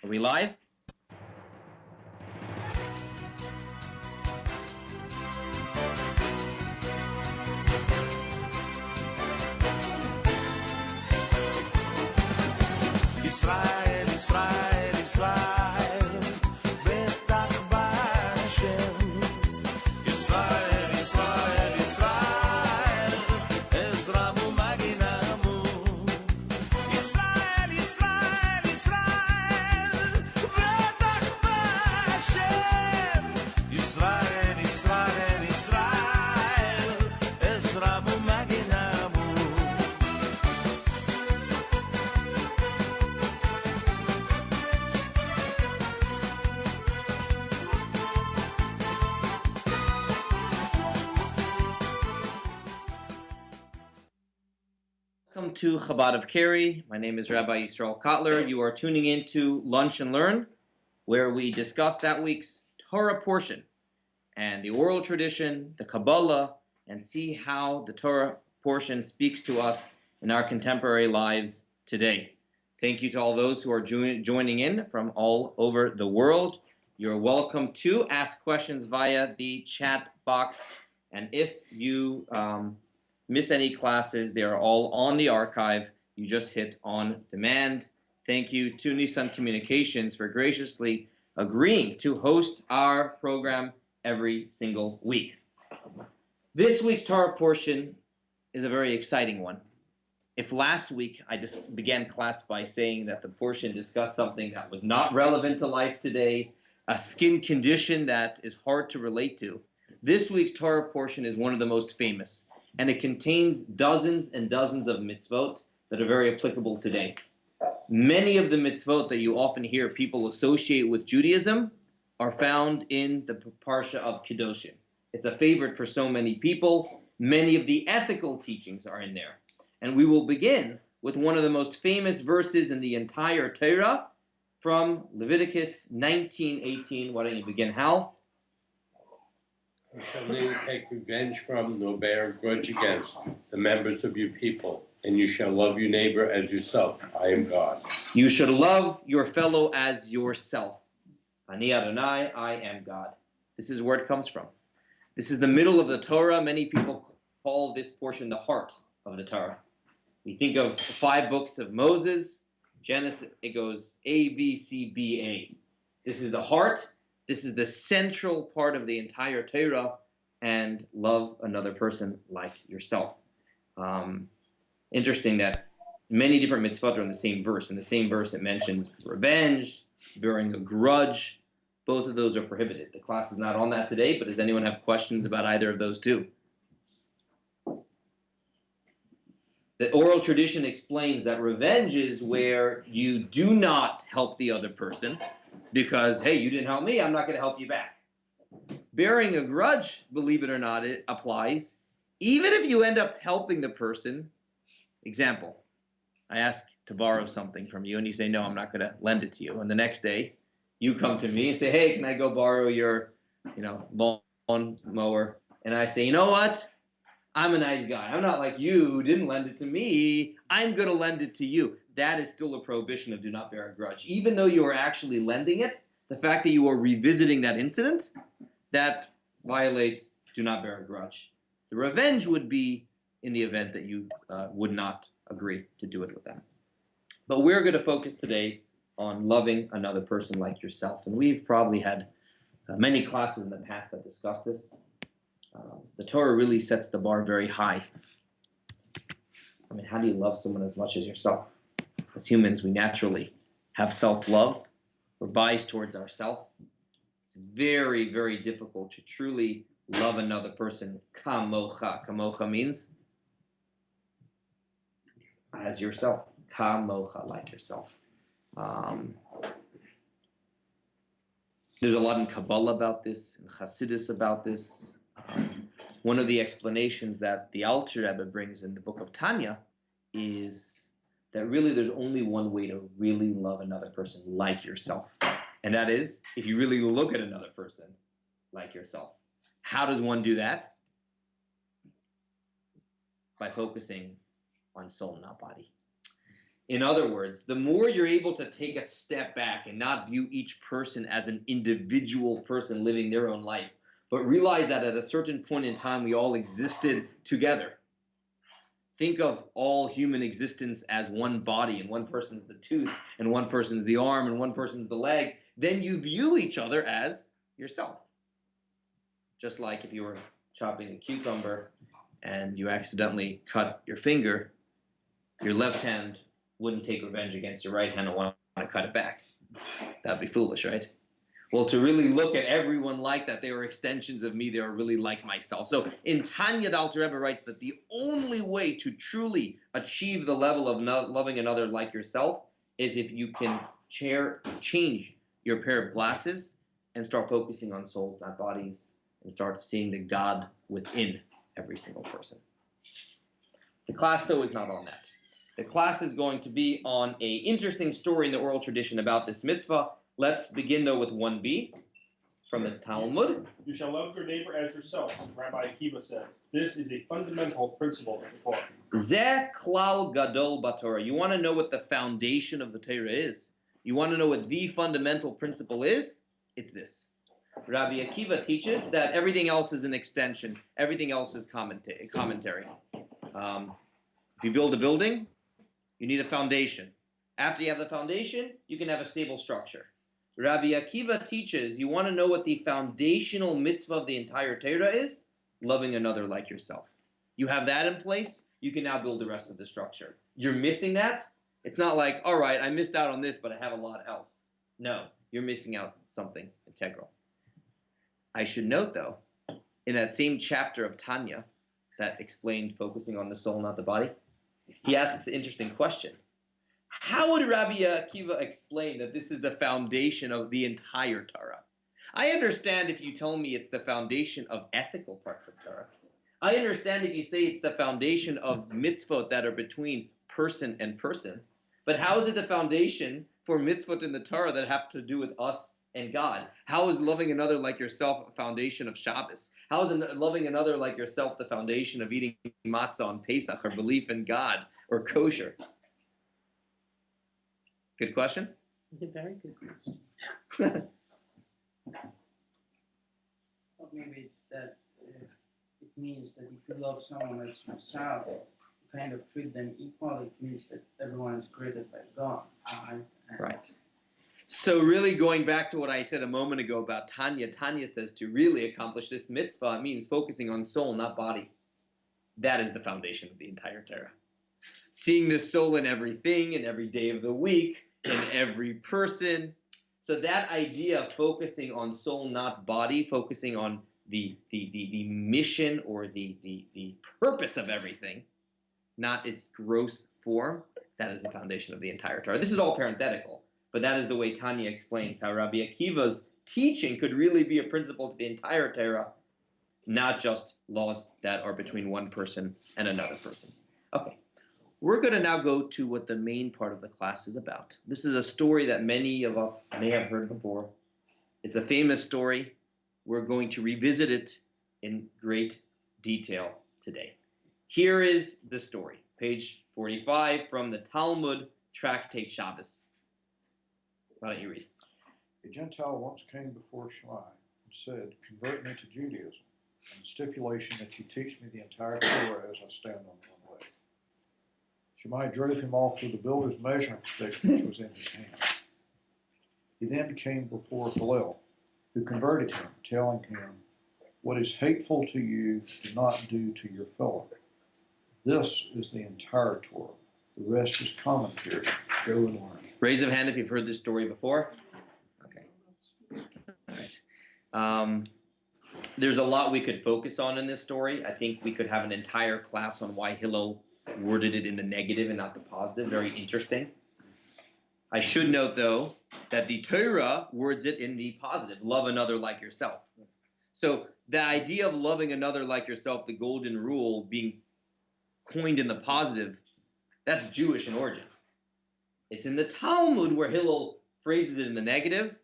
Are we live? Israel, Israel, Israel, בטח בהשם. Israel, Israel, Israel, עזרם ומגינם. Israel, Israel, Israel, בטח בהשם. Israel, Israel, Israel, עזרם ומגינם. Welcome to Chabad of Cary. My name is Rabbi Yisrael Kotler. You are tuning in to Lunch and Learn, where we discuss that week's Torah portion and the oral tradition, the Kabbalah, and see how the Torah portion speaks to us in our contemporary lives today. Thank you to all those who are joining in from all over the world. You're welcome to ask questions via the chat box. And if you miss any classes, they are all on the archive. You just hit on demand. Thank you to Nissan Communications for graciously agreeing to host our program every single week. This week's Torah portion is a very exciting one. If last week I just began class by saying that the portion discussed something that was not relevant to life today, a skin condition that is hard to relate to, this week's Torah portion is one of the most famous, and it contains dozens and dozens of mitzvot that are very applicable today. Many of the mitzvot that you often hear people associate with Judaism are found in the Parsha of Kedoshim. It's a favorite for so many people. Many of the ethical teachings are in there. And we will begin with one of the most famous verses in the entire Torah from Leviticus 19:18. Why don't you begin, Hal? You shall neither take revenge from nor bear a grudge against the members of your people, and you shall love your neighbor as yourself. I am God. You should love your fellow as yourself. Ani Adonai, I am God. This is where it comes from. This is the middle of the Torah. Many people call this portion the heart of the Torah. We think of the 5 books of Moses. Genesis, it goes A, B, C, B, A. This is the heart. This is the central part of the entire Torah, and love another person like yourself. Interesting that many different mitzvot are in the same verse. In the same verse, it mentions revenge, bearing a grudge. Both of those are prohibited. The class is not on that today, but does anyone have questions about either of those two? The oral tradition explains that revenge is where you do not help the other person because, hey, you didn't help me, I'm not going to help you back. Bearing a grudge, believe it or not, it applies. Even if you end up helping the person, example, I ask to borrow something from you and you say, no, I'm not going to lend it to you. And the next day, you come to me and say, hey, can I go borrow your, lawn mower? And I say, you know what? I'm a nice guy. I'm not like you who didn't lend it to me. I'm going to lend it to you. That is still a prohibition of do not bear a grudge. Even though you are actually lending it, the fact that you are revisiting that incident, that violates do not bear a grudge. The revenge would be in the event that you would not agree to do it with them. But we're going to focus today on loving another person like yourself. And we've probably had many classes in the past that discuss this. The Torah really sets the bar very high. I mean, how do you love someone as much as yourself? As humans, we naturally have self-love. We're biased towards ourselves. It's very, very difficult to truly love another person kamocha. Kamocha means as yourself. Kamocha, like yourself. There's a lot in Kabbalah about this, in Hasidus about this. One of the explanations that the Alter Rebbe brings in the book of Tanya is that really there's only one way to really love another person like yourself. And that is if you really look at another person like yourself. How does one do that? By focusing on soul, not body. In other words, the more you're able to take a step back and not view each person as an individual person living their own life, but realize that at a certain point in time we all existed together. Think of all human existence as one body, and one person's the tooth, and one person's the arm, and one person's the leg. Then you view each other as yourself. Just like if you were chopping a cucumber and you accidentally cut your finger, your left hand wouldn't take revenge against your right hand and want to cut it back. That'd be foolish, right? Well, to really look at everyone like that, they were extensions of me, they were really like myself. So in Tanya, the Alter Rebbe writes that the only way to truly achieve the level of loving another like yourself is if you can change your pair of glasses and start focusing on souls, not bodies, and start seeing the God within every single person. The class, though, is not on that. The class is going to be on an interesting story in the oral tradition about this mitzvah. Let's begin, though, with 1b from the Talmud. You shall love your neighbor as yourself, Rabbi Akiva says. This is a fundamental principle of the Torah. Zeh klal gadol b'Torah. You want to know what the foundation of the Torah is? You want to know what the fundamental principle is? It's this. Rabbi Akiva teaches that everything else is an extension. Everything else is commentary. If you build a building, you need a foundation. After you have the foundation, you can have a stable structure. Rabbi Akiva teaches you want to know what the foundational mitzvah of the entire Torah is? Loving another like yourself. You have that in place, you can now build the rest of the structure. You're missing that? It's not like, all right, I missed out on this, but I have a lot else. No, you're missing out something integral. I should note, though, in that same chapter of Tanya that explained focusing on the soul, not the body, he asks an interesting question. How would Rabbi Akiva explain that this is the foundation of the entire Torah? I understand if you tell me it's the foundation of ethical parts of Torah. I understand if you say it's the foundation of mitzvot that are between person and person. But how is it the foundation for mitzvot in the Torah that have to do with us and God? How is loving another like yourself a foundation of Shabbos? How is loving another like yourself the foundation of eating matzah on Pesach or belief in God or kosher? Good question? Very good question. Well, maybe it's that it means that if you love someone as yourself, you kind of treat them equally. It means that everyone is created by God. Right. So really going back to what I said a moment ago about Tanya, Tanya says to really accomplish this mitzvah, it means focusing on soul, not body. That is the foundation of the entire Torah. Seeing the soul in everything, in every day of the week, in every person. So that idea of focusing on soul, not body, focusing on the mission or the purpose of everything, not its gross form, that is the foundation of the entire Torah. This is all parenthetical, but that is the way Tanya explains how Rabbi Akiva's teaching could really be a principle to the entire Torah, not just laws that are between one person and another person. Okay. We're going to now go to what the main part of the class is about. This is a story that many of us may have heard before. It's a famous story. We're going to revisit it in great detail today. Here is the story, page 45 from the Talmud Tractate Shabbos. Why don't you read? A Gentile once came before Shammai and said, "Convert me to Judaism, on the stipulation that you teach me the entire Torah as I stand on one leg." Shammai drove him off with the builder's measuring stick which was in his hand. He then came before Hillel, who converted him, telling him, "What is hateful to you, do not do to your fellow." This is the entire Torah. The rest is commentary. Go and learn. Raise of hand if you've heard this story before. Okay. All right. There's a lot we could focus on in this story. I think we could have an entire class on why Hillel worded it in the negative and not the positive. Very interesting. I should note, though, that the Torah words it in the positive. Love another like yourself. So the idea of loving another like yourself, the golden rule, being coined in the positive, that's Jewish in origin. It's in the Talmud where Hillel phrases it in the negative.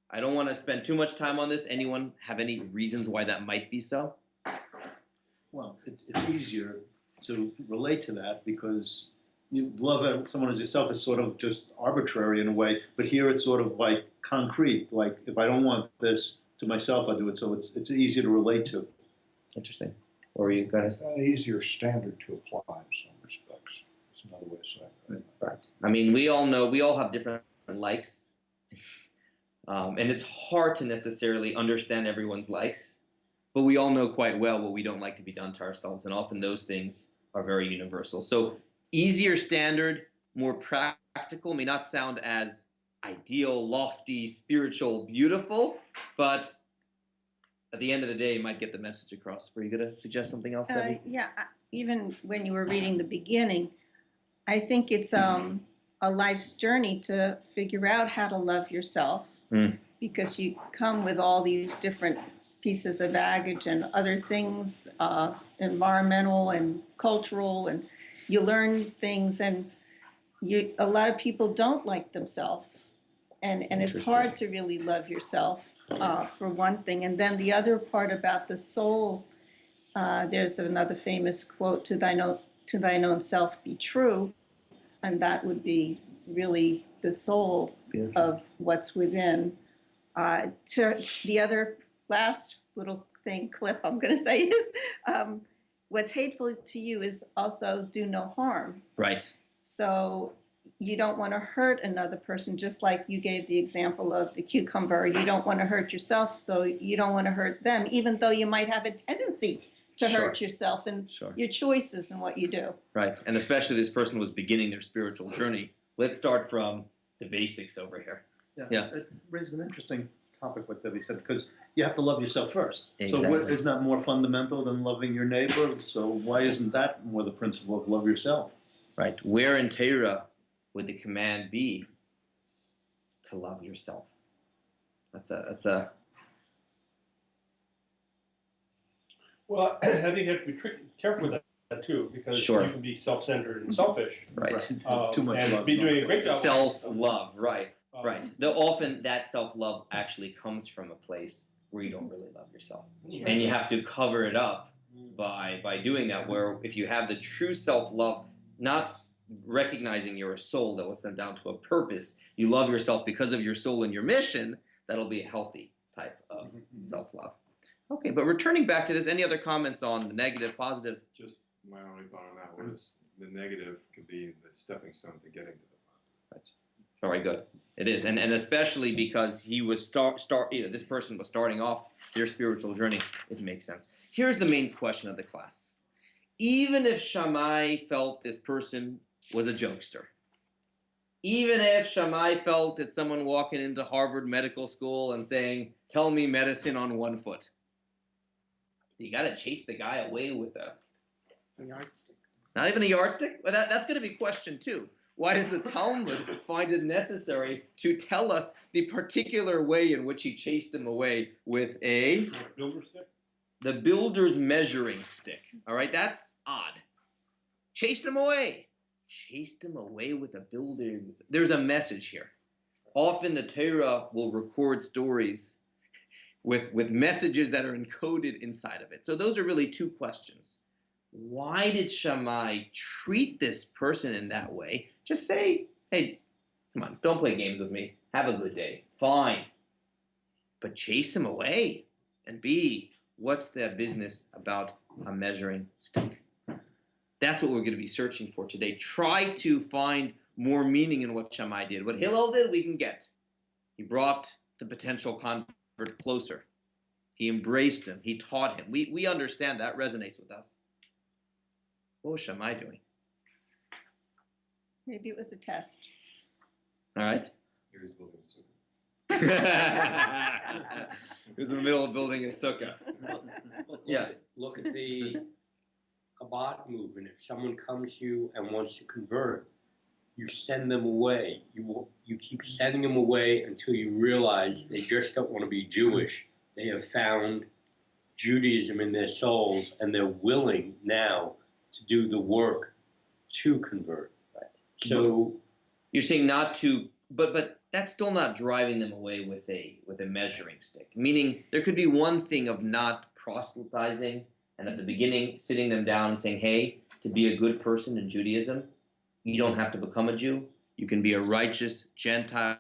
I don't want to spend too much time on this. Anyone have any reasons why that might be so? Well, it's easier to relate to that because you love someone as yourself is sort of just arbitrary in a way, but here it's sort of like concrete. Like if I don't want this to myself, I do it. So it's easier to relate to. Interesting. Or are you going to It's an easier standard to apply in some respects. That's another way of saying it. Right. I mean, we all know we all have different likes, and it's hard to necessarily understand everyone's likes, but we all know quite well what we don't like to be done to ourselves, and often those things are very universal. So easier standard, more practical, may not sound as ideal, lofty, spiritual, beautiful, but at the end of the day, you might get the message across. Were you going to suggest something else, Debbie? Even when you were reading the beginning, I think it's a life's journey to figure out how to love yourself, because you come with all these different pieces of baggage and other things, environmental and cultural, and you learn things, and a lot of people don't like themselves, and it's hard to really love yourself, for one thing. And then the other part about the soul, there's another famous quote, to thine own self be true, and that would be really the soul of what's within. To the other last little clip I'm going to say is, what's hateful to you is also do no harm. Right. So you don't want to hurt another person, just like you gave the example of the cucumber. You don't want to hurt yourself, so you don't want to hurt them, even though you might have a tendency to hurt yourself and your choices and what you do. Right. And especially this person was beginning their spiritual journey. Let's start from the basics over here. Yeah. It raised an interesting topic what Debbie said, because you have to love yourself first. Exactly. So isn't that more fundamental than loving your neighbor? So why isn't that more the principle of love yourself? Right. Where in Torah would the command be to love yourself? That's a. Well, I think you have to be careful with that too, because you can be self-centered and selfish. Right. Too much and love. be doing a great job. Self-love. Right. Right. Often that self-love actually comes from a place where you don't really love yourself, and you have to cover it up by doing that. Where if you have the true self-love, not recognizing you're a soul that was sent down to a purpose, you love yourself because of your soul and your mission, that'll be a healthy type of self-love. Okay, but returning back to this, any other comments on the negative, positive? Just my only thought on that was the negative could be the stepping stone to getting to the positive. Right. All right, good. It is, and especially because he was this person was starting off their spiritual journey. It makes sense. Here's the main question of the class. Even if Shammai felt this person was a jokester, even if Shammai felt that someone walking into Harvard Medical School and saying, "Tell me medicine on one foot," you got to chase the guy away with a yardstick. Not even a yardstick? Well, that's going to be question 2. Why does the Talmud find it necessary to tell us the particular way in which he chased him away with a builder stick? The builder's measuring stick. All right, that's odd. Chased him away. Chased him away with a builder's. There's a message here. Often the Torah will record stories with messages that are encoded inside of it. So those are really 2 questions. Why did Shammai treat this person in that way? Just say, hey, come on, don't play games with me. Have a good day. Fine. But chase him away. And B, what's the business about a measuring stick? That's what we're going to be searching for today. Try to find more meaning in what Shammai did. What Hillel did, we can get. He brought the potential convert closer. He embraced him. He taught him. We understand that resonates with us. What was Shammai doing? Maybe it was a test. All right. He was building a sukkah. He was in the middle of building a sukkah. Look at the Chabad movement. If someone comes to you and wants to convert, you send them away. You keep sending them away until you realize they just don't want to be Jewish. They have found Judaism in their souls, and they're willing now to do the work to convert. Right. So you're saying not to, but that's still not driving them away with a measuring stick. Meaning there could be one thing of not proselytizing and at the beginning sitting them down and saying, hey, to be a good person in Judaism, You don't have to become a Jew. You can be a righteous Gentile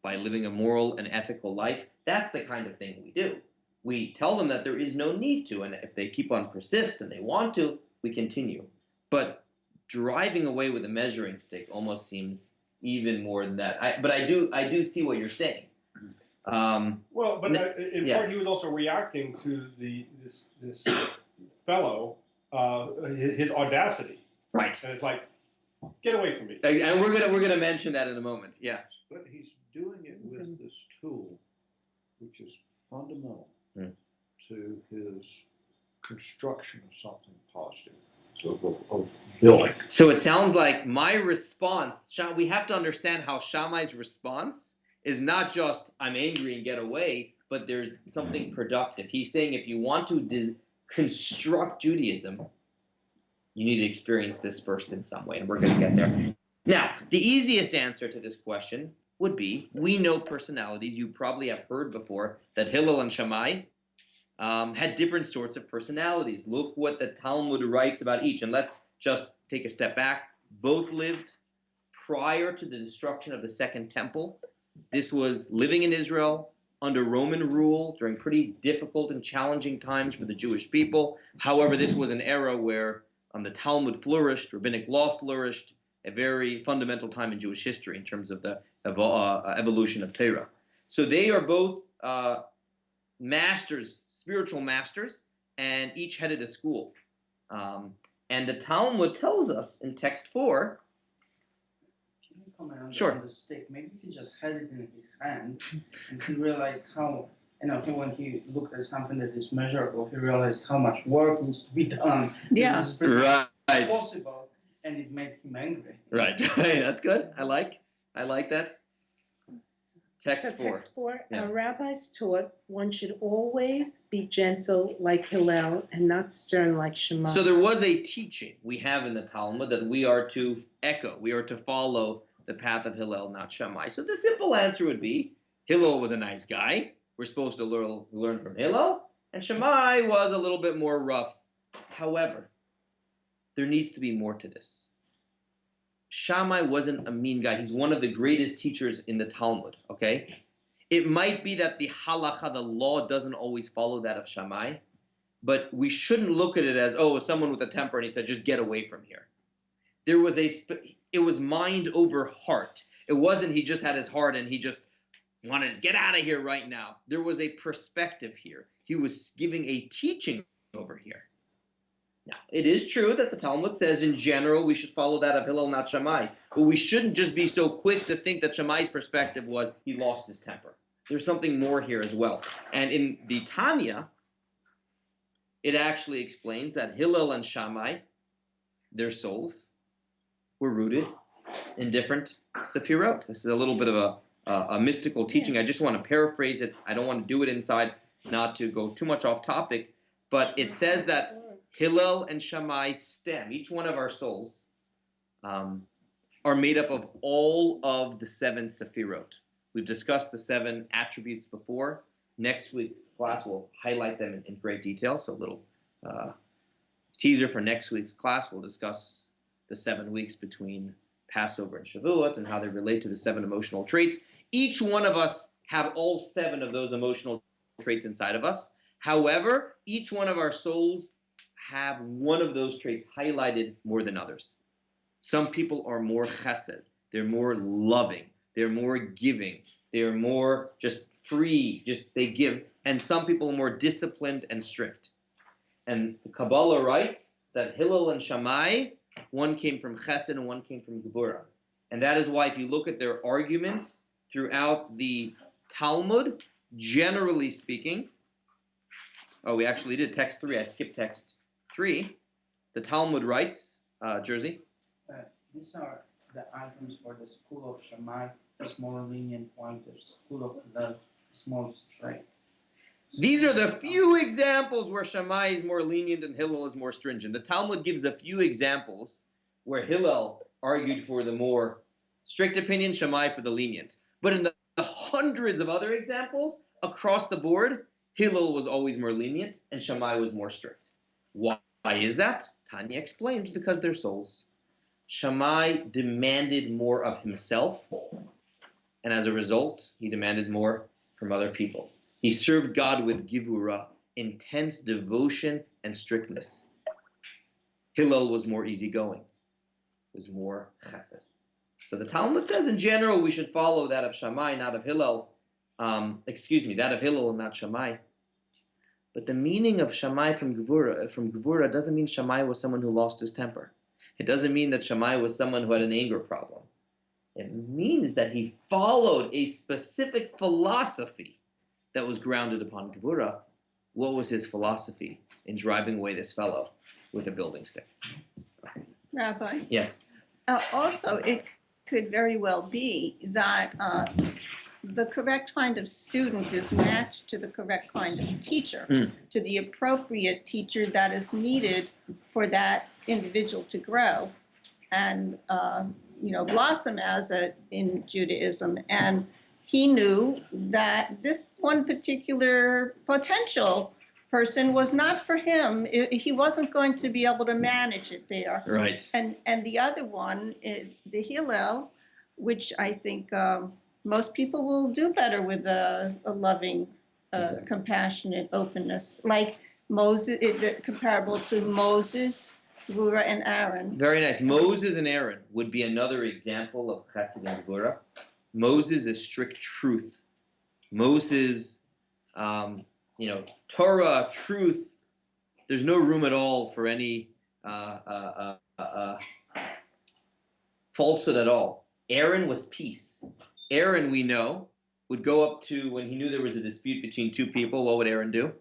by living a moral and ethical life. That's the kind of thing we do. We tell them that there is no need to, and if they keep on persist and they want to, we continue. But driving away with a measuring stick almost seems even more than that. But I do see what you're saying. Well, but in yeah. part he was also reacting to this fellow, his audacity. Right. And it's like, get away from me. And we're gonna mention that in a moment. Yeah. But he's doing it with this tool, which is fundamental to his construction of something positive. So of building. So it sounds like my response, we have to understand how Shammai's response is not just I'm angry and get away, but there's something productive. He's saying if you want to construct Judaism, you need to experience this first in some way, and we're going to get there. Now, the easiest answer to this question would be, we know personalities. You probably have heard before that Hillel and Shammai had different sorts of personalities. Look what the Talmud writes about each. And let's just take a step back. Both lived prior to the destruction of the Second Temple. This was living in Israel under Roman rule during pretty difficult and challenging times for the Jewish people. However, this was an era where the Talmud flourished, rabbinic law flourished, a very fundamental time in Jewish history in terms of the evolution of Torah. So they are both masters, spiritual masters, and each headed a school. And the Talmud tells us in text 4. Can you comment on Sure. on the stick? Maybe he just had it in his hand, and he realized how, when he looked at something that is measurable, he realized how much work needs to be done. Yeah. This is pretty Right. possible, and it made him angry. Right. That's good. I like that. Text So 4. text 4, Yeah. our rabbis taught one should always be gentle like Hillel and not stern like Shammai. So there was a teaching we have in the Talmud that we are to echo. We are to follow the path of Hillel, not Shammai. So the simple answer would be Hillel was a nice guy. We're supposed to learn from Hillel. And Shammai was a little bit more rough. However, there needs to be more to this. Shammai wasn't a mean guy. He's one of the greatest teachers in the Talmud, okay? It might be that the halacha, the law, doesn't always follow that of Shammai, but we shouldn't look at it as, someone with a temper and he said, just get away from here. It was mind over heart. It wasn't he just had his heart and he just wanted to get out of here right now. There was a perspective here. He was giving a teaching over here. Now, it is true that the Talmud says in general we should follow that of Hillel, not Shammai. But we shouldn't just be so quick to think that Shammai's perspective was he lost his temper. There's something more here as well. And in the Tanya, it actually explains that Hillel and Shammai, their souls, were rooted in different Sefirot. This is a little bit of a mystical teaching. I just want to paraphrase it. I don't want to do it inside, not to go too much off topic. But it says that Hillel and Shammai stem, each one of our souls, are made up of all of the 7 Sefirot. We've discussed the 7 attributes before. Next week's class will highlight them in great detail. So a little teaser for next week's class. We'll discuss the 7 weeks between Passover and Shavuot and how they relate to the 7 emotional traits. Each one of us have all 7 of those emotional traits inside of us. However, each one of our souls have one of those traits highlighted more than others. Some people are more chesed. They're more loving. They're more giving. They're more just free. They give. And some people are more disciplined and strict. And the Kabbalah writes that Hillel and Shammai, one came from chesed and one came from gevurah. And that is why if you look at their arguments throughout the Talmud, generally speaking, we actually did text 3. I skipped text 3. The Talmud writes, Jersey. These are the items for the school of Shammai, the more lenient one, the school of Hillel is more strict. These are the few examples where Shammai is more lenient and Hillel is more stringent. The Talmud gives a few examples where Hillel argued for the more strict opinion, Shammai for the lenient. But in the hundreds of other examples across the board, Hillel was always more lenient and Shammai was more strict. Why is that? Tanya explains, because they're souls. Shammai demanded more of himself, and as a result, he demanded more from other people. He served God with givura, intense devotion and strictness. Hillel was more easygoing, was more chesed. So the Talmud says in general we should follow that of Shammai, not of Hillel. That of Hillel and not Shammai. But the meaning of Shammai from Gevura doesn't mean Shammai was someone who lost his temper. It doesn't mean that Shammai was someone who had an anger problem. It means that he followed a specific philosophy that was grounded upon Gevura. What was his philosophy in driving away this fellow with a building stick? Rabbi, Yes. also it could very well be that the correct kind of student is matched to the correct kind of teacher, to the appropriate teacher that is needed for that individual to grow and blossom in Judaism. And he knew that this one particular potential person was not for him. He wasn't going to be able to manage it there. Right. And the other one, the Hillel, which I think most people will do better with a loving, Exactly. compassionate openness, like Moses, comparable to Moses, Gvura, and Aaron. Very nice. Moses and Aaron would be another example of chesed and gvura. Moses is strict truth. Moses, Torah, truth. There's no room at all for any falsehood at all. Aaron was peace. Aaron, we know, would go up to, when he knew there was a dispute between two people, what would Aaron do?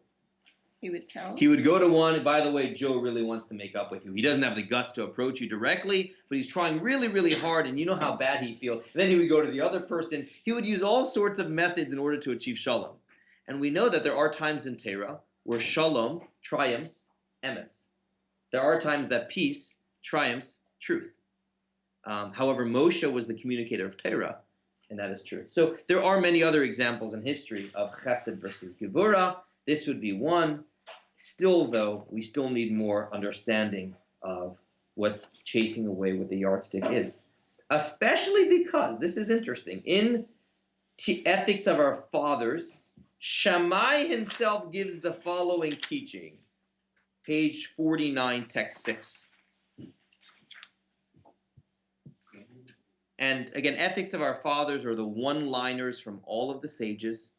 He would tell. He would go to one, by the way, Joe really wants to make up with you. He doesn't have the guts to approach you directly, but he's trying really, really hard, and you know how bad he feels. And then he would go to the other person. He would use all sorts of methods in order to achieve shalom. And we know that there are times in Torah where shalom triumphs emes. There are times that peace triumphs truth. However, Moshe was the communicator of Torah, and that is truth. So there are many other examples in history of chesed versus gevura. This would be one. Still, though, we still need more understanding of what chasing away with the yardstick is. Especially because, this is interesting, in Ethics of Our Fathers, Shammai himself gives the following teaching. Page 49, text 6. And again, Ethics of Our Fathers are the one-liners from all of the sages.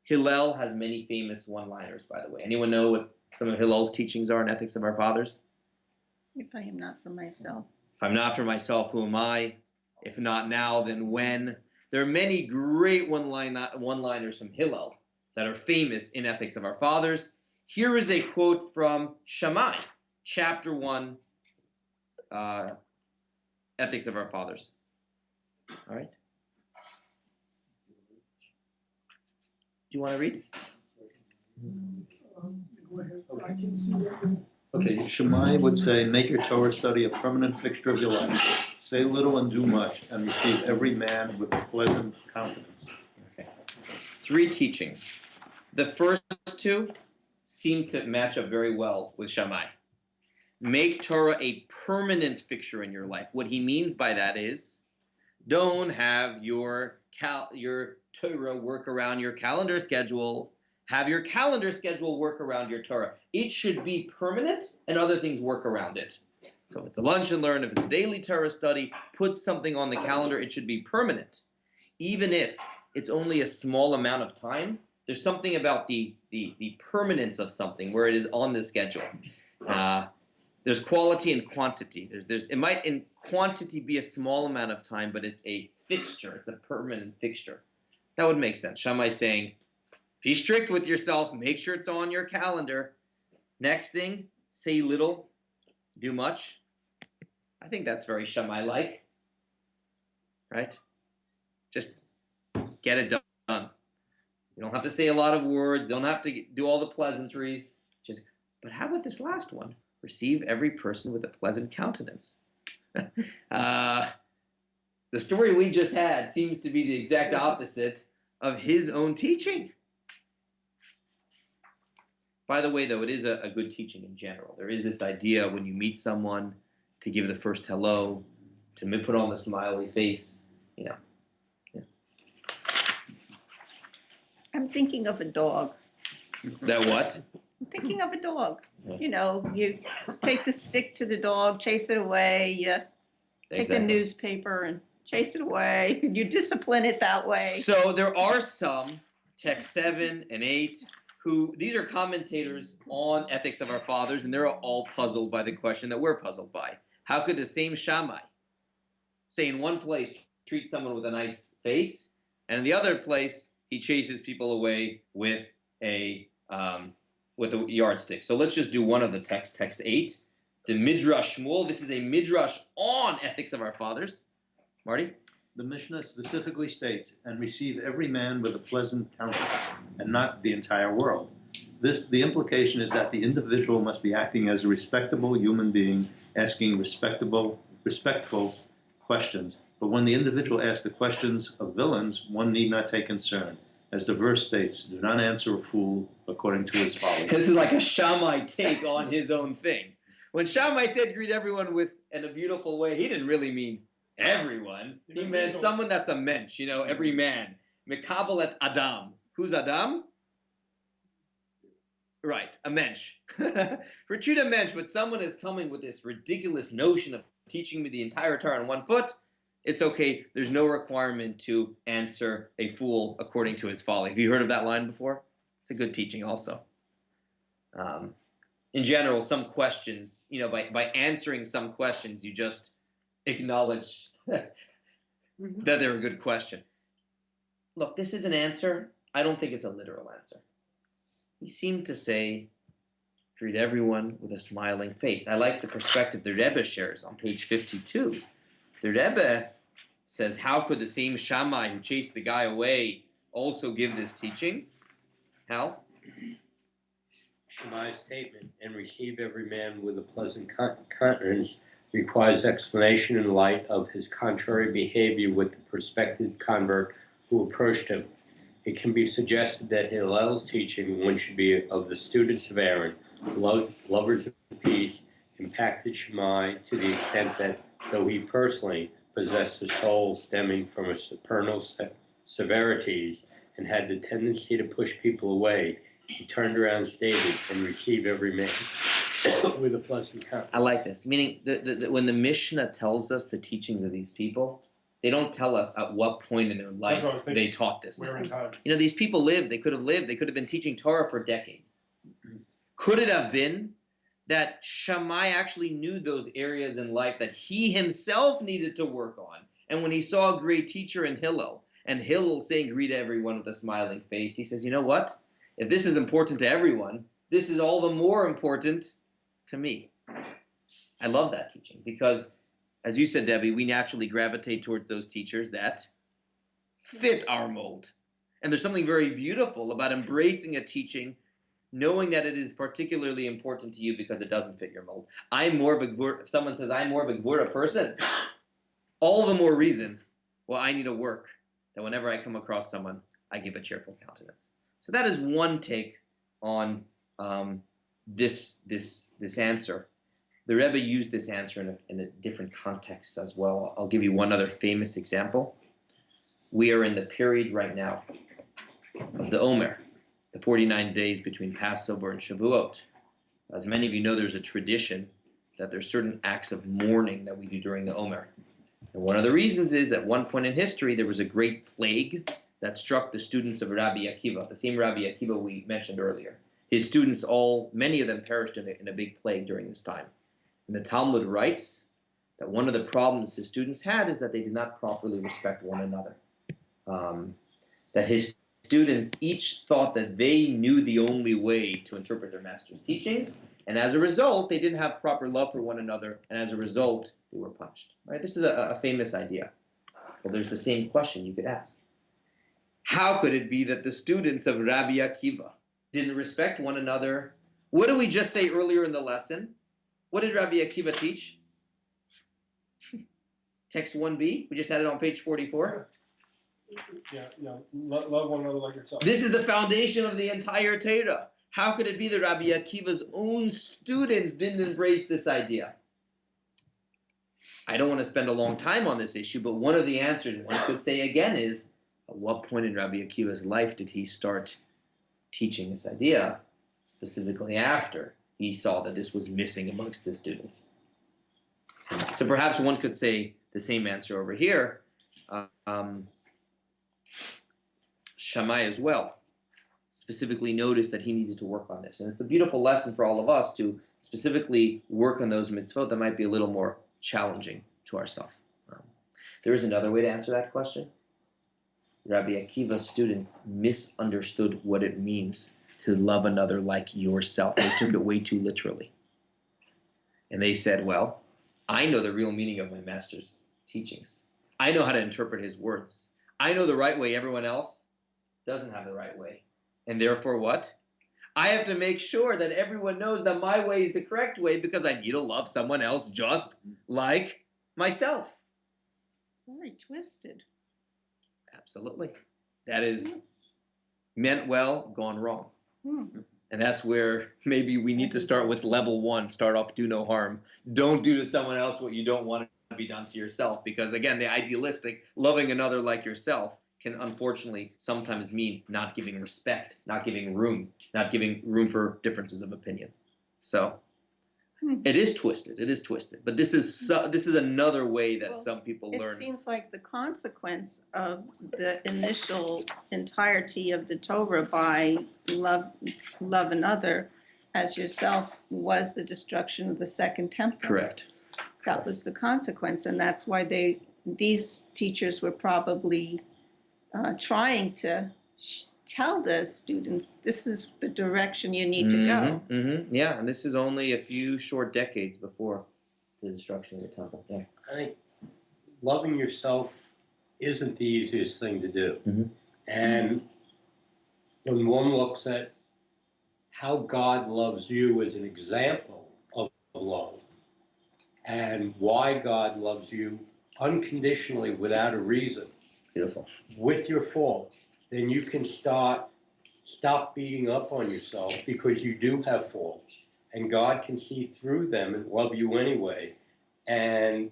Hillel has many famous one-liners, by the way. Anyone know what some of Hillel's teachings are in Ethics of Our Fathers? If I am not for myself. If I'm not for myself, who am I? If not now, then when? There are many great one-liners from Hillel that are famous in Ethics of Our Fathers. Here is a quote from Shammai, chapter 1, Ethics of Our Fathers. All right? Do you want to read? Okay, Shammai would say, make your Torah study a permanent fixture of your life. Say little and do much, and receive every man with a pleasant countenance. Okay. 3 teachings. The first 2 seem to match up very well with Shammai. Make Torah a permanent fixture in your life. What he means by that is, don't have your Torah work around your calendar schedule. Have your calendar schedule work around your Torah. It should be permanent, and other things work around it. So if it's a lunch and learn, if it's a daily Torah study, put something on the calendar. It should be permanent. Even if it's only a small amount of time, there's something about the permanence of something where it is on the schedule. There's quality and quantity. It might in quantity be a small amount of time, but it's a fixture. It's a permanent fixture. That would make sense. Shammai saying, be strict with yourself. Make sure it's on your calendar. Next thing, say little, do much. I think that's very Shammai-like, right? Just get it done. You don't have to say a lot of words. You don't have to do all the pleasantries. But how about this last one? Receive every person with a pleasant countenance. The story we just had seems to be the exact opposite of his own teaching. By the way, though, it is a good teaching in general. There is this idea when you meet someone to give the first hello, to put on the smiley face, Yeah. I'm thinking of a dog. That what? I'm thinking of a dog. Yeah. You take the stick to the dog, chase it away, you take the Exactly. newspaper and chase it away. You discipline it that way. So there are some, text 7 and 8, who, these are commentators on Ethics of Our Fathers, and they're all puzzled by the question that we're puzzled by. How could the same Shammai say in one place, treat someone with a nice face, and in the other place, he chases people away with a yardstick? So let's just do one of the texts, text 8. The Midrash Shmuel, this is a Midrash on Ethics of Our Fathers. Marty? The Mishnah specifically states, and receive every man with a pleasant countenance, and not the entire world. The implication is that the individual must be acting as a respectable human being, asking respectful questions. But when the individual asks the questions of villains, one need not take concern. As the verse states, do not answer a fool according to his folly. This is like a Shammai take on his own thing. When Shammai said greet everyone in a beautiful way, he didn't really mean everyone. He meant someone that's a mensch, every man. Mekabel et Adam. Who's Adam? Right, a mensch. Treat a mensch, but someone is coming with this ridiculous notion of teaching me the entire Torah on one foot. It's okay. There's no requirement to answer a fool according to his folly. Have you heard of that line before? It's a good teaching also. In general, some questions, by answering some questions, you just acknowledge that they're a good question. Look, this is an answer. I don't think it's a literal answer. He seemed to say, treat everyone with a smiling face. I like the perspective the Rebbe shares on page 52. The Rebbe says, how could the same Shammai who chased the guy away also give this teaching? Hal? Shammai's statement, and receive every man with a pleasant countenance, requires explanation in light of his contrary behavior with the prospective convert who approached him. It can be suggested that Hillel's teaching, one should be of the students of Aaron, lovers of peace, impacted Shammai to the extent that, though he personally possessed a soul stemming from a supernal severities and had the tendency to push people away, he turned around and stated, and receive every man with a pleasant countenance. I like this. Meaning, when the Mishnah tells us the teachings of these people, they don't tell us at what point in their life they taught this. Where in time? These people lived. They could have been teaching Torah for decades. Could it have been that Shammai actually knew those areas in life that he himself needed to work on? And when he saw a great teacher in Hillel, and Hillel saying, greet everyone with a smiling face, he says, you know what? If this is important to everyone, this is all the more important to me. I love that teaching because, as you said, Debbie, we naturally gravitate towards those teachers that fit our mold. And there's something very beautiful about embracing a teaching, knowing that it is particularly important to you because it doesn't fit your mold. If someone says, I'm more of a Gvura person, all the more reason, I need to work that whenever I come across someone, I give a cheerful countenance. So that is one take on this answer. The Rebbe used this answer in a different context as well. I'll give you one other famous example. We are in the period right now of the Omer, the 49 days between Passover and Shavuot. As many of you know, there's a tradition that there's certain acts of mourning that we do during the Omer. And one of the reasons is at one point in history, there was a great plague that struck the students of Rabbi Akiva, the same Rabbi Akiva we mentioned earlier. His students, many of them perished in a big plague during this time. And the Talmud writes that one of the problems his students had is that they did not properly respect one another. That his students each thought that they knew the only way to interpret their master's teachings, and as a result, they didn't have proper love for one another, and as a result, they were punished. Right? This is a famous idea. But there's the same question you could ask. How could it be that the students of Rabbi Akiva didn't respect one another? What did we just say earlier in the lesson? What did Rabbi Akiva teach? Text 1b, we just had it on page 44. Yeah, love one another like yourself. This is the foundation of the entire Torah. How could it be that Rabbi Akiva's own students didn't embrace this idea? I don't want to spend a long time on this issue, but one of the answers one could say again is, at what point in Rabbi Akiva's life did he start teaching this idea, specifically after he saw that this was missing amongst his students? So perhaps one could say the same answer over here. Shammai as well specifically noticed that he needed to work on this. And it's a beautiful lesson for all of us to specifically work on those mitzvot that might be a little more challenging to ourselves. There is another way to answer that question. Rabbi Akiva's students misunderstood what it means to love another like yourself. They took it way too literally. And they said, well, I know the real meaning of my master's teachings. I know how to interpret his words. I know the right way. Everyone else doesn't have the right way. And therefore what? I have to make sure that everyone knows that my way is the correct way because I need to love someone else just like myself. Very twisted. Absolutely. That is meant well, gone wrong. Hmm. And that's where maybe we need to start with level 1. Start off, do no harm. Don't do to someone else what you don't want to be done to yourself. Because again, the idealistic, loving another like yourself, can unfortunately sometimes mean not giving respect, not giving room for differences of opinion. So it is twisted. It is twisted. But this is another way that some people learn. It seems like the consequence of the initial entirety of the Torah by love another as yourself was the destruction of the second temple. Correct. That was the consequence, and that's why these teachers were probably trying to tell the students, this is the direction you need to go. Mm-hmm. Yeah, and this is only a few short decades before the destruction of the temple. Yeah. I think loving yourself isn't the easiest thing to do. Mm-hmm. And when one looks at how God loves you as an example of love and why God loves you unconditionally without a reason, Beautiful. with your faults, then you can stop beating up on yourself because you do have faults. And God can see through them and love you anyway. And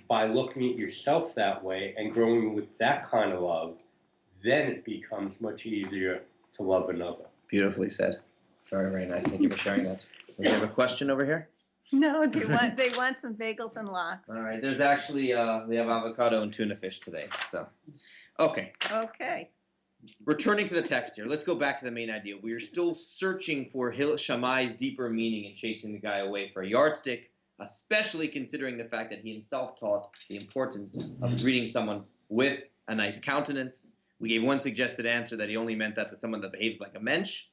by looking at yourself that way and growing with that kind of love, then it becomes much easier to love another. Beautifully said. Very, very nice. Thank you for sharing that. Do we have a question over here? No, they want some bagels and lox. All right. There's actually, we have avocado and tuna fish today. So, okay. Okay. Returning to the text here, let's go back to the main idea. We are still searching for Shammai's deeper meaning in chasing the guy away for a yardstick, especially considering the fact that he himself taught the importance of greeting someone with a nice countenance. We gave one suggested answer that he only meant that to someone that behaves like a mensch,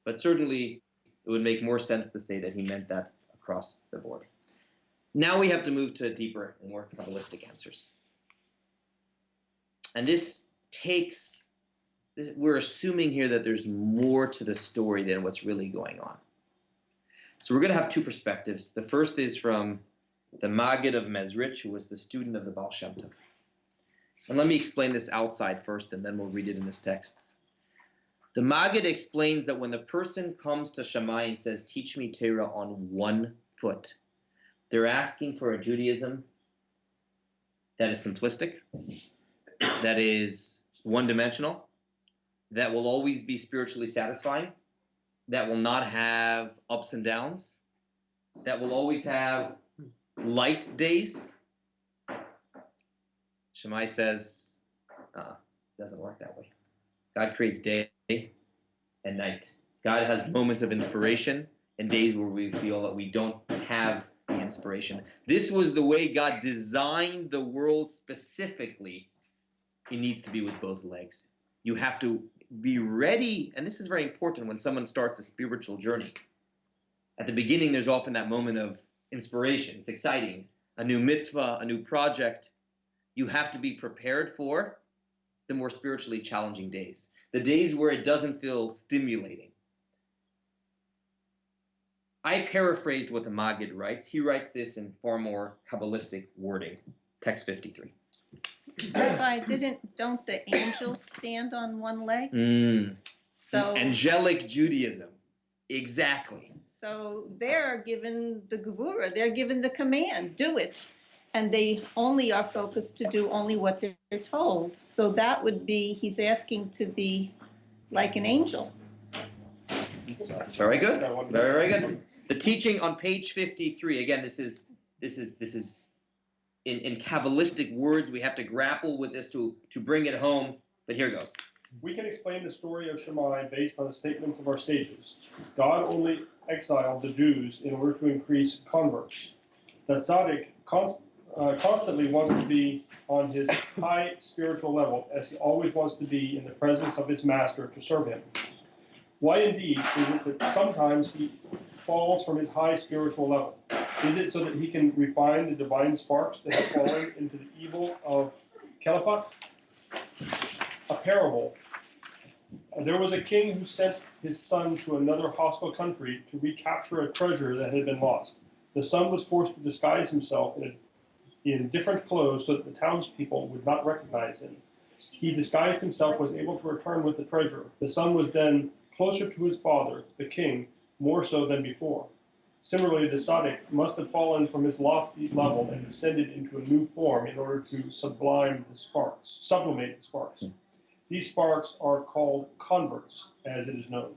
but certainly it would make more sense to say that he meant that across the board. Now we have to move to deeper and more Kabbalistic answers. And we're assuming here that there's more to the story than what's really going on. So we're going to have two perspectives. The first is from the Maggid of Mezrich, who was the student of the Baal Shem Tov. And let me explain this outside first, and then we'll read it in this text. The Maggid explains that when the person comes to Shammai and says, teach me Torah on one foot, they're asking for a Judaism that is simplistic, that is one-dimensional, that will always be spiritually satisfying, that will not have ups and downs, that will always have light days. Shammai says, doesn't work that way. God creates day and night. God has moments of inspiration and days where we feel that we don't have the inspiration. This was the way God designed the world specifically. It needs to be with both legs. You have to be ready, and this is very important when someone starts a spiritual journey. At the beginning, there's often that moment of inspiration. It's exciting. A new mitzvah, a new project. You have to be prepared for the more spiritually challenging days. The days where it doesn't feel stimulating. I paraphrased what the Maggid writes. He writes this in far more Kabbalistic wording. Text 53. Rabbi, don't the angels stand on one leg? So angelic Judaism. Exactly. So they're given the gevura, they're given the command, do it. and they only are focused to do only what they're told. So that would be, he's asking to be like an angel. Very good. Very, very good. The teaching on page 53. Again, this is in Kabbalistic words. We have to grapple with this to bring it home. But here goes. We can explain the story of Shammai based on the statements of our sages. God only exiled the Jews in order to increase converts. That tzaddik constantly wants to be on his high spiritual level, as he always wants to be in the presence of his master to serve him. Why indeed is it that sometimes he falls from his high spiritual level? Is it so that he can refine the divine sparks that have fallen into the evil of Kelipat? A parable. There was a king who sent his son to another hostile country to recapture a treasure that had been lost. The son was forced to disguise himself in different clothes so that the townspeople would not recognize him. He disguised himself, was able to return with the treasure. The son was then closer to his father, the king, more so than before. Similarly, the tzaddik must have fallen from his lofty level and descended into a new form in order to sublimate the sparks. These sparks are called converts, as it is known.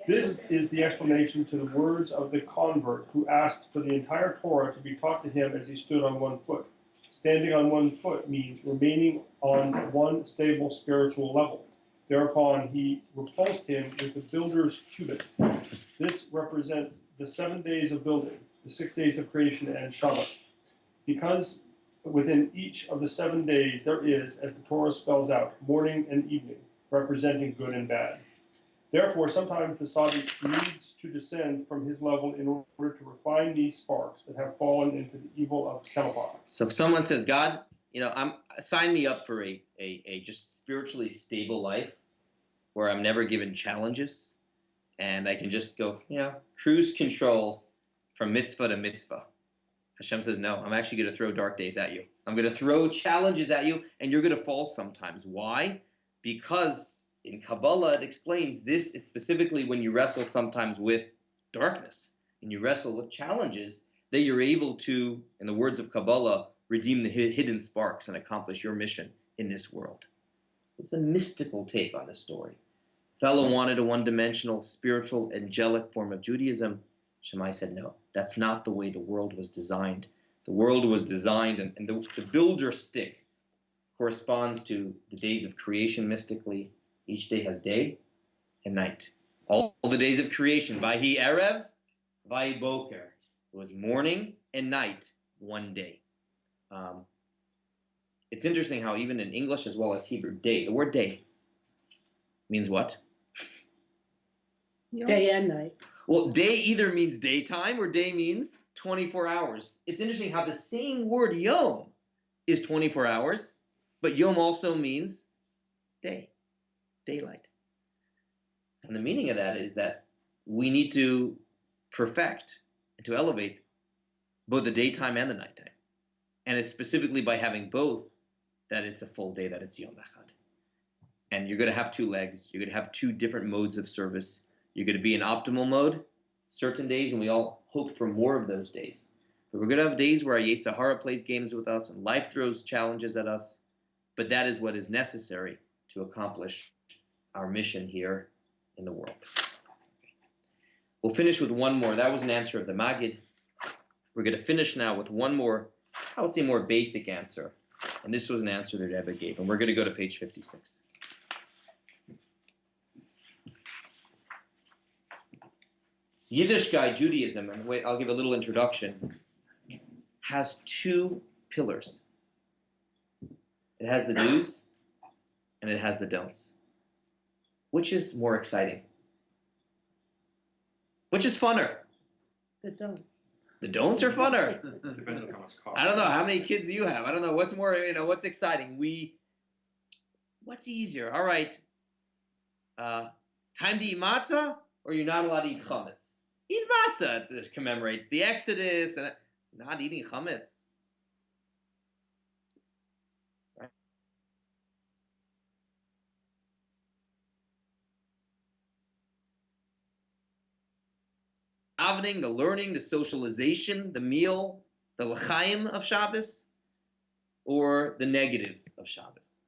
This is the explanation to the words of the convert who asked for the entire Torah to be taught to him as he stood on one foot. Standing on one foot means remaining on one stable spiritual level. Thereupon he repulsed him with the builder's cubit. This represents the 7 days of building, the 6 days of creation, and Shabbat. Because within each of the 7 days there is, as the Torah spells out, morning and evening, representing good and bad. Therefore, sometimes the tzaddik needs to descend from his level in order to refine these sparks that have fallen into the evil of Kelipat. So if someone says, God, sign me up for a just spiritually stable life where I'm never given challenges and I can just go, cruise control from mitzvah to mitzvah. Hashem says, no, I'm actually going to throw dark days at you. I'm going to throw challenges at you, and you're going to fall sometimes. Why? Because in Kabbalah, it explains this is specifically when you wrestle sometimes with darkness and you wrestle with challenges that you're able to, in the words of Kabbalah, redeem the hidden sparks and accomplish your mission in this world. It's a mystical take on this story. Fellow wanted a one-dimensional, spiritual, angelic form of Judaism. Shammai said, no, that's not the way the world was designed. The world was designed, and the builder stick corresponds to the days of creation mystically. Each day has day and night. All the days of creation, Vahi Erev, Vahi Boker. It was morning and night, one day. It's interesting how even in English as well as Hebrew, day, the word day means what? Day and night. Well, day either means daytime or day means 24 hours. It's interesting how the same word yom is 24 hours, but yom also means day, daylight. And the meaning of that is that we need to perfect and to elevate both the daytime and the nighttime. And it's specifically by having both that it's a full day, that it's yom echad. And you're going to have two legs. You're going to have two different modes of service. You're going to be in optimal mode certain days, and we all hope for more of those days. But we're going to have days where our Yetzer Hara plays games with us and life throws challenges at us. But that is what is necessary to accomplish our mission here in the world. We'll finish with one more. That was an answer of the Maggid. We're going to finish now with one more, I would say more basic answer. And this was an answer that Rebbe gave. And we're going to go to page 56. Yiddishkeit Judaism, and wait, I'll give a little introduction, has two pillars. It has the do's and it has the don'ts. Which is more exciting? Which is funner? The don'ts. The don'ts are funner. Depends on how much cost. I don't know. How many kids do you have? I don't know. What's more, what's exciting? What's easier? All right. Time to eat matzah, or you're not allowed to eat chametz? Eat matzah. It commemorates the Exodus, and not eating chametz. Right? Davening, the learning, the socialization, the meal, the l'chaim of Shabbos, or the negatives of Shabbos?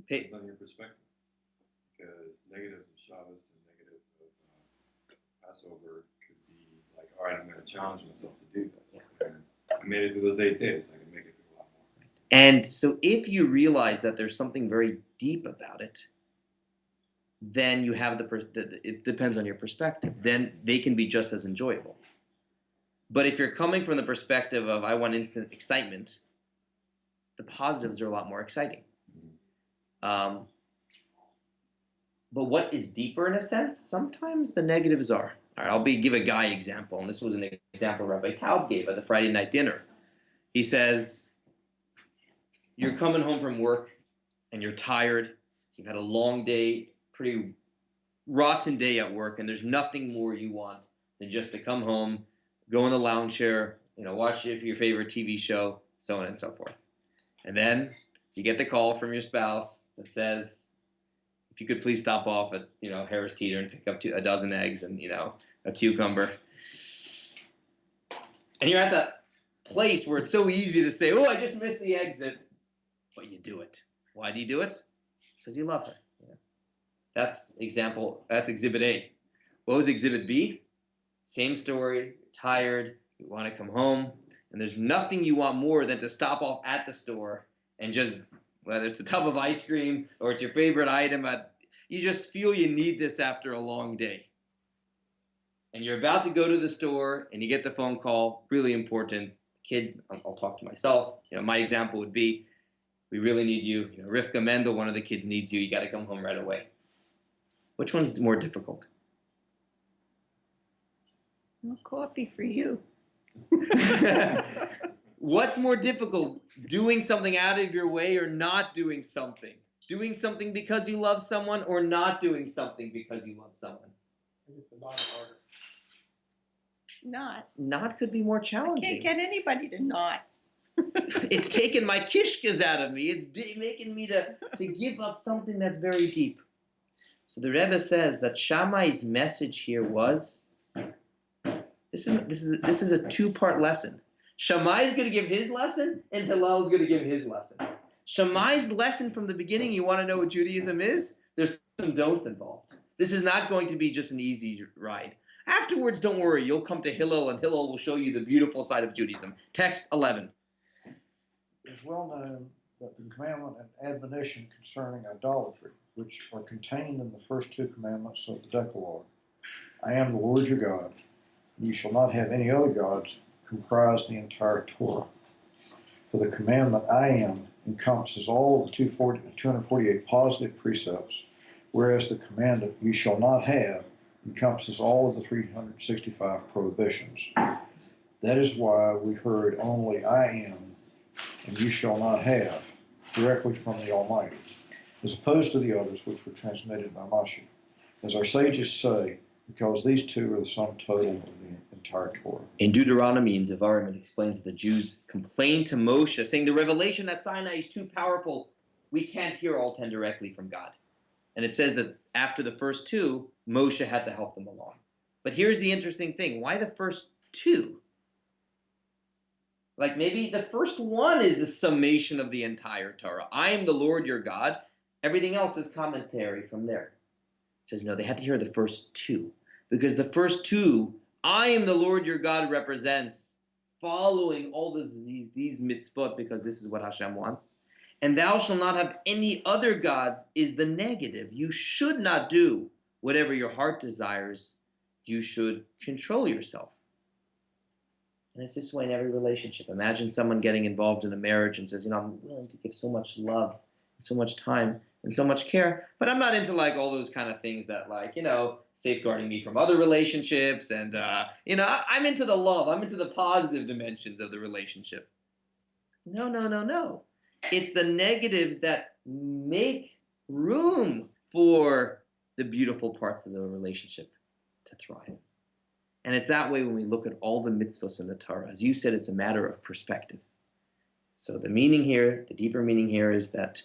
Depends on your perspective. Because negatives of Shabbos and negatives of Passover could be like, all right, I'm going to challenge myself to do this. And I made it through those 8 days. I can make it through a lot more. And so if you realize that there's something very deep about it, then you have it depends on your perspective. Then they can be just as enjoyable. But if you're coming from the perspective of, I want instant excitement, the positives are a lot more exciting. But what is deeper in a sense? Sometimes the negatives are. All right, I'll give a guy example, and this was an example Rabbi Taub gave at the Friday night dinner. He says, you're coming home from work, and you're tired. You've had a long day, pretty rotten day at work, and there's nothing more you want than just to come home, go in the lounge chair, watch your favorite TV show, so on and so forth. And then you get the call from your spouse that says, if you could please stop off at, Harris Teeter and pick up a dozen eggs and, a cucumber. And you're at that place where it's so easy to say, oh, I just missed the exit. But you do it. Why do you do it? Because you love her. That's exhibit A. What was exhibit B? Same story, tired, you want to come home, and there's nothing you want more than to stop off at the store and just, whether it's a tub of ice cream or it's your favorite item, you just feel you need this after a long day. And you're about to go to the store and you get the phone call, really important. Kid, I'll talk to myself. My example would be, we really need you. Rivka Mendel, one of the kids needs you. You got to come home right away. Which one's more difficult? No coffee for you. What's more difficult, doing something out of your way or not doing something? Doing something because you love someone or not doing something because you love someone? Not could be more challenging. I can't get anybody to not. It's taken my kishkas out of me. It's making me to give up something that's very deep. So the Rebbe says that Shammai's message here was, this is a two-part lesson. Shammai is going to give his lesson, and Hillel is going to give his lesson. Shammai's lesson from the beginning, you want to know what Judaism is? There's some don'ts involved. This is not going to be just an easy ride. Afterwards, don't worry, you'll come to Hillel, and Hillel will show you the beautiful side of Judaism. Text 11. It is well known that the commandment and admonition concerning idolatry, which are contained in the first 2 commandments of the Decalogue, I am the Lord your God, and you shall not have any other gods, comprise the entire Torah. For the commandment I am encompasses all of the 248 positive precepts, whereas the commandment you shall not have encompasses all of the 365 prohibitions. That is why we heard only I am and you shall not have directly from the Almighty, as opposed to the others which were transmitted by Moshe. As our sages say, because these two are the sum total of the entire Torah. In Deuteronomy and Devarim, it explains that the Jews complained to Moshe, saying the revelation at Sinai is too powerful. We can't hear all 10 directly from God. And it says that after the first 2, Moshe had to help them along. But here's the interesting thing. Why the first 2? Like maybe the first 1 is the summation of the entire Torah. I am the Lord your God. Everything else is commentary from there. It says no, they had to hear the first 2. Because the first 2, I am the Lord your God, represents following all these mitzvot because this is what Hashem wants. And thou shalt not have any other gods is the negative. You should not do whatever your heart desires. You should control yourself. And it's this way in every relationship. Imagine someone getting involved in a marriage and says, I'm willing to give so much love, so much time, and so much care, but I'm not into all those kind of things that safeguarding me from other relationships. And, I'm into the love. I'm into the positive dimensions of the relationship. No. It's the negatives that make room for the beautiful parts of the relationship to thrive. And it's that way when we look at all the mitzvahs in the Torah. As you said, it's a matter of perspective. So the meaning here, the deeper meaning here is that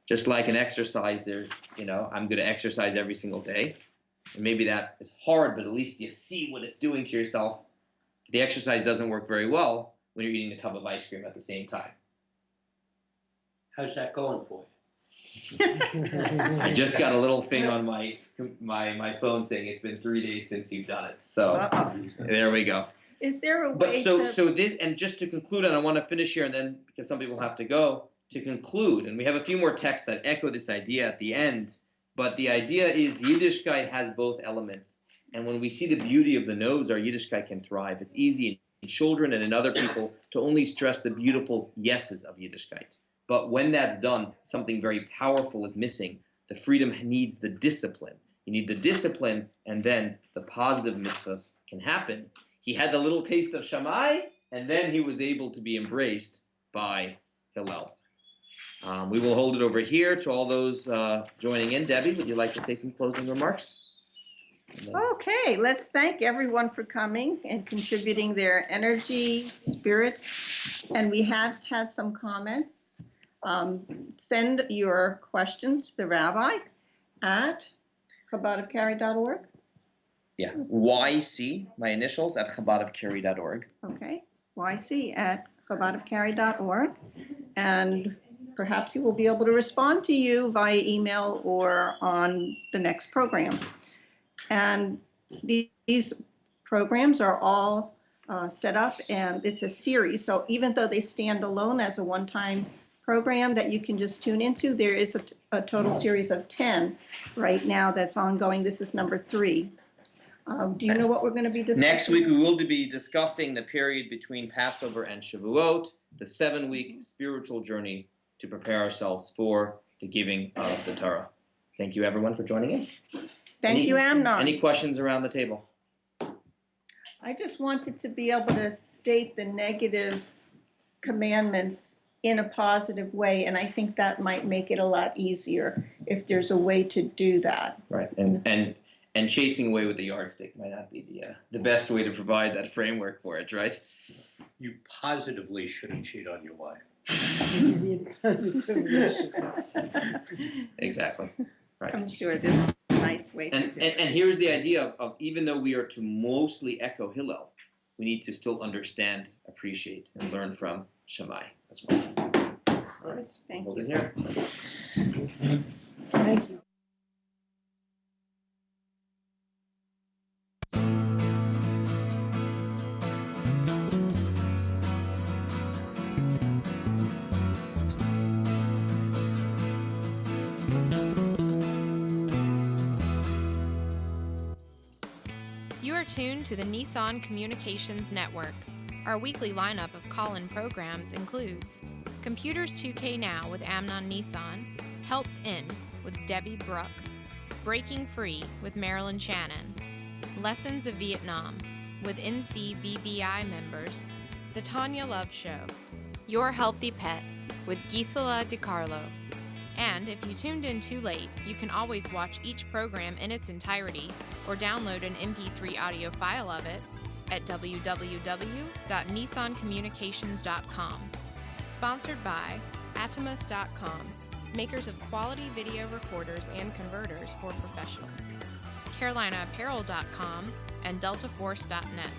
just like an exercise, there's, I'm going to exercise every single day. And maybe that is hard, but at least you see what it's doing to yourself. The exercise doesn't work very well when you're eating a tub of ice cream at the same time. How's that going for you? I just got a little thing on my phone saying it's been 3 days since you've done it. So there we go. Is there a But way so to? this, and just to conclude, and I want to finish here, and then because some people have to go, to conclude, and we have a few more texts that echo this idea at the end. But the idea is Yiddishkeit has both elements, and when we see the beauty of the nose, our Yiddishkeit can thrive. It's easy in children and in other people to only stress the beautiful yeses of Yiddishkeit. But when that's done, something very powerful is missing. The freedom needs the discipline. You need the discipline, and then the positive mitzvahs can happen. He had the little taste of Shammai, and then he was able to be embraced by Hillel. We will hold it over here to all those joining in. Debbie, would you like to say some closing remarks? Okay, let's thank everyone for coming and contributing their energy, spirit, and we have had some comments. Send your questions to the rabbi at chabadofcari.org. Yeah, YC, my initials, at chabadofcari.org. Okay, YC at chabadofcari.org. And perhaps he will be able to respond to you via email or on the next program. And these programs are all set up, and it's a series. So even though they stand alone as a one-time program that you can just tune into, there is a total series of 10 right now that's ongoing. This is number 3. Do you know what we're going to be discussing? Next week, we will be discussing the period between Passover and Shavuot, the 7-week spiritual journey to prepare ourselves for the giving of the Torah. Thank you, everyone, for joining in. Thank you, Amnon. Any questions around the table? I just wanted to be able to state the negative commandments in a positive way, and I think that might make it a lot easier if there's a way to do that. Right, and chasing away with the yardstick might not be the best way to provide that framework for it, right? You positively shouldn't cheat on your wife. Exactly. Right. I'm sure this is a nice way to do it. And here's the idea of even though we are to mostly echo Hillel, we need to still understand, appreciate, and learn from Shammai as well. All right. Thank Hold you. it here. Thank you. You are tuned to the Nissan Communications Network. Our weekly lineup of call-in programs includes Computers 2K Now with Amnon Nissan, Health In with Debbie Bruck, Breaking Free with Marilyn Shannon, Lessons of Vietnam with NCVVI members, The Tanya Love Show, Your Healthy Pet with Gisela DiCarlo. And if you tuned in too late, you can always watch each program in its entirety or download an MP3 audio file of it at www.nissancommunications.com. Sponsored by Atomus.com, makers of quality video recorders and converters for professionals, CarolinaApparel.com, and DeltaForce.net.